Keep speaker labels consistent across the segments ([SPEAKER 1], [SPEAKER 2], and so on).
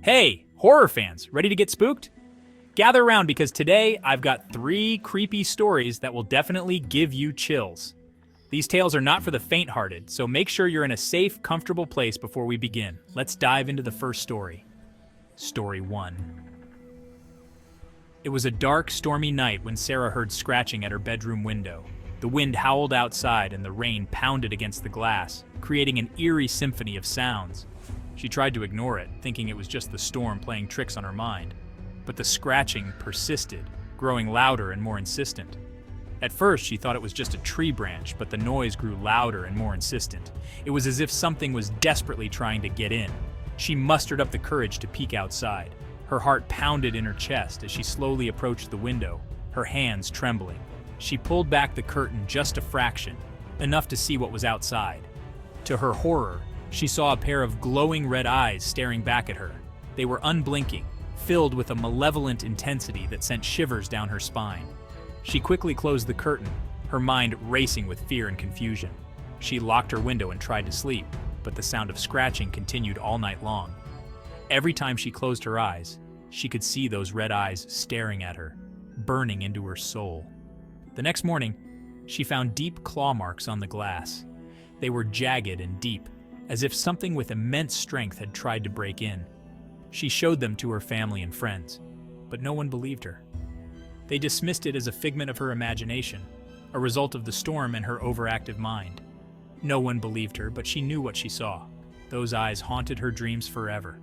[SPEAKER 1] Hey, horror fans, ready to get spooked? Gather around because today I've got 3 creepy stories that will definitely give you chills. These tales are not for the faint-hearted, so make sure you're in a safe, comfortable place before we begin. Let's dive into the first story. Story 1. It was a dark, stormy night when Sarah heard scratching at her bedroom window. The wind howled outside and the rain pounded against the glass, creating an eerie symphony of sounds. She tried to ignore it, thinking it was just the storm playing tricks on her mind. But the scratching persisted, growing louder and more insistent. At first, she thought it was just a tree branch, but the noise grew louder and more insistent. It was as if something was desperately trying to get in. She mustered up the courage to peek outside. Her heart pounded in her chest as she slowly approached the window, her hands trembling. She pulled back the curtain just a fraction, enough to see what was outside. To her horror, she saw a pair of glowing red eyes staring back at her. They were unblinking, filled with a malevolent intensity that sent shivers down her spine. She quickly closed the curtain, her mind racing with fear and confusion. She locked her window and tried to sleep, but the sound of scratching continued all night long. Every time she closed her eyes, she could see those red eyes staring at her, burning into her soul. The next morning, she found deep claw marks on the glass. They were jagged and deep, as if something with immense strength had tried to break in. She showed them to her family and friends, but no one believed her. They dismissed it as a figment of her imagination, a result of the storm and her overactive mind. No one believed her, but she knew what she saw. Those eyes haunted her dreams forever.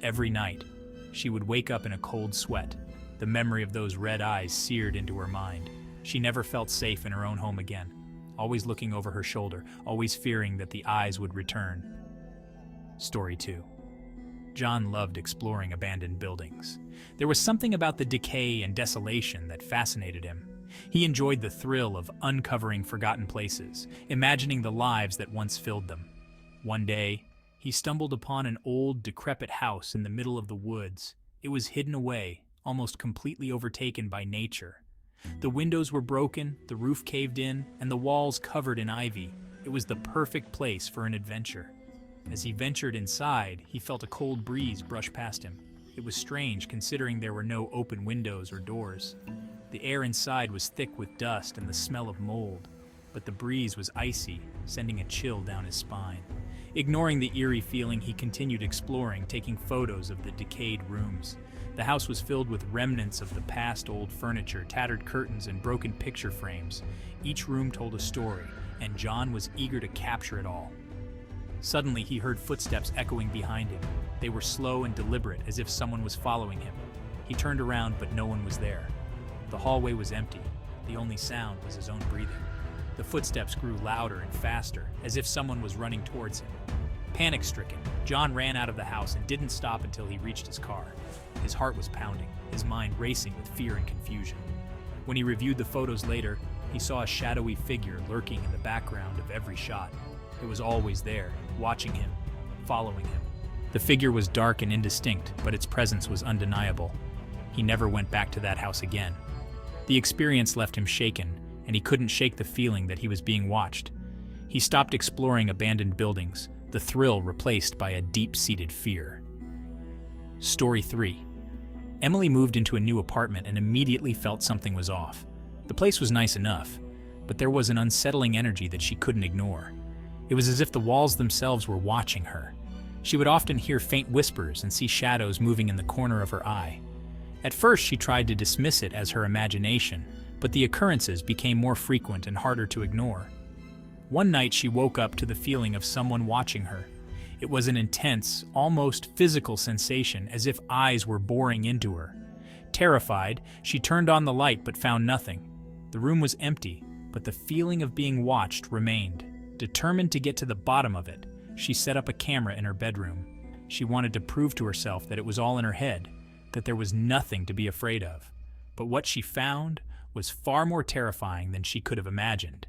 [SPEAKER 1] Every night, she would wake up in a cold sweat. The memory of those red eyes seared into her mind. She never felt safe in her own home again, always looking over her shoulder, always fearing that the eyes would return. Story 2. John loved exploring abandoned buildings. There was something about the decay and desolation that fascinated him. He enjoyed the thrill of uncovering forgotten places, imagining the lives that once filled them. One day, he stumbled upon an old, decrepit house in the middle of the woods. It was hidden away, almost completely overtaken by nature. The windows were broken, the roof caved in, and the walls covered in ivy. It was the perfect place for an adventure. As he ventured inside, he felt a cold breeze brush past him. It was strange considering there were no open windows or doors. The air inside was thick with dust and the smell of mold, but the breeze was icy, sending a chill down his spine. Ignoring the eerie feeling, he continued exploring, taking photos of the decayed rooms. The house was filled with remnants of the past, old furniture, tattered curtains, and broken picture frames. Each room told a story, and John was eager to capture it all. Suddenly, he heard footsteps echoing behind him. They were slow and deliberate, as if someone was following him. He turned around, but no one was there. The hallway was empty. The only sound was his own breathing. The footsteps grew louder and faster, as if someone was running towards him. Panic-stricken, John ran out of the house and didn't stop until he reached his car. His heart was pounding, his mind racing with fear and confusion. When he reviewed the photos later, he saw a shadowy figure lurking in the background of every shot. It was always there, watching him, following him. The figure was dark and indistinct, but its presence was undeniable. He never went back to that house again. The experience left him shaken, and he couldn't shake the feeling that he was being watched. He stopped exploring abandoned buildings, the thrill replaced by a deep-seated fear. Story 3. Emily moved into a new apartment and immediately felt something was off. The place was nice enough, but there was an unsettling energy that she couldn't ignore. It was as if the walls themselves were watching her. She would often hear faint whispers and see shadows moving in the corner of her eye. At first, she tried to dismiss it as her imagination, but the occurrences became more frequent and harder to ignore. One night, she woke up to the feeling of someone watching her. It was an intense, almost physical sensation, as if eyes were boring into her. Terrified, she turned on the light but found nothing. The room was empty, but the feeling of being watched remained. Determined to get to the bottom of it, she set up a camera in her bedroom. She wanted to prove to herself that it was all in her head, that there was nothing to be afraid of. But what she found was far more terrifying than she could have imagined.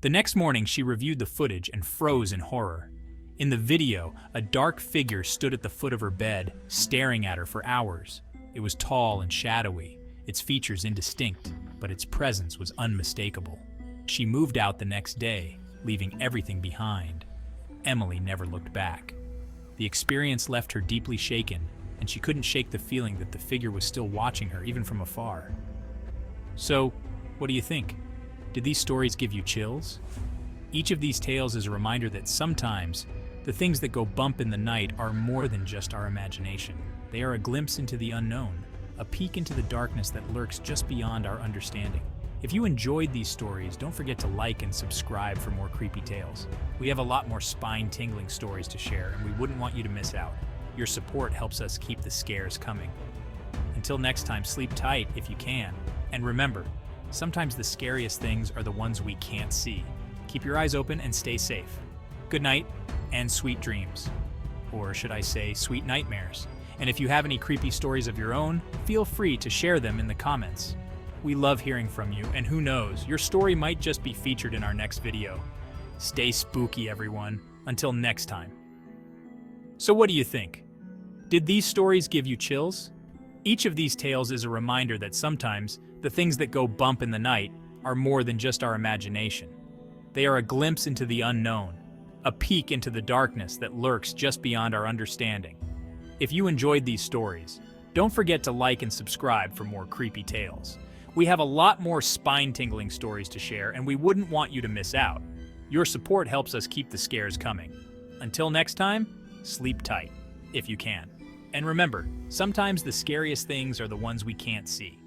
[SPEAKER 1] The next morning, she reviewed the footage and froze in horror. In the video, a dark figure stood at the foot of her bed, staring at her for hours. It was tall and shadowy, its features indistinct, but its presence was unmistakable. She moved out the next day, leaving everything behind. Emily never looked back. The experience left her deeply shaken, and she couldn't shake the feeling that the figure was still watching her, even from afar. So, what do you think? Did these stories give you chills? Each of these tales is a reminder that sometimes the things that go bump in the night are more than just our imagination. They are a glimpse into the unknown, a peek into the darkness that lurks just beyond our understanding. If you enjoyed these stories, don't forget to like and subscribe for more creepy tales. We have a lot more spine-tingling stories to share, and we wouldn't want you to miss out. Your support helps us keep the scares coming. Until next time, sleep tight if you can. And remember, sometimes the scariest things are the ones we can't see. Keep your eyes open and stay safe. Good night and sweet dreams. Or should I say, sweet nightmares. And if you have any creepy stories of your own, feel free to share them in the comments. We love hearing from you, and who knows, your story might just be featured in our next video. Stay spooky, everyone. Until next time. So what do you think? Did these stories give you chills? Each of these tales is a reminder that sometimes the things that go bump in the night are more than just our imagination. They are a glimpse into the unknown, a peek into the darkness that lurks just beyond our understanding. If you enjoyed these stories, don't forget to like and subscribe for more creepy tales. We have a lot more spine-tingling stories to share, and we wouldn't want you to miss out. Your support helps us keep the scares coming. Until next time, sleep tight, if you can. And remember, sometimes the scariest things are the ones we can't see.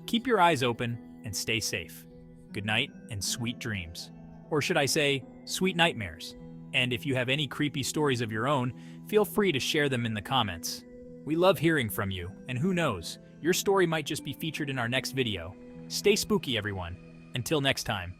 [SPEAKER 1] Keep your eyes open and stay safe. Good night and sweet dreams. Or should I say, sweet nightmares. And if you have any creepy stories of your own, feel free to share them in the comments. We love hearing from you, and who knows, your story might just be featured in our next video. Stay spooky, everyone. Until next time.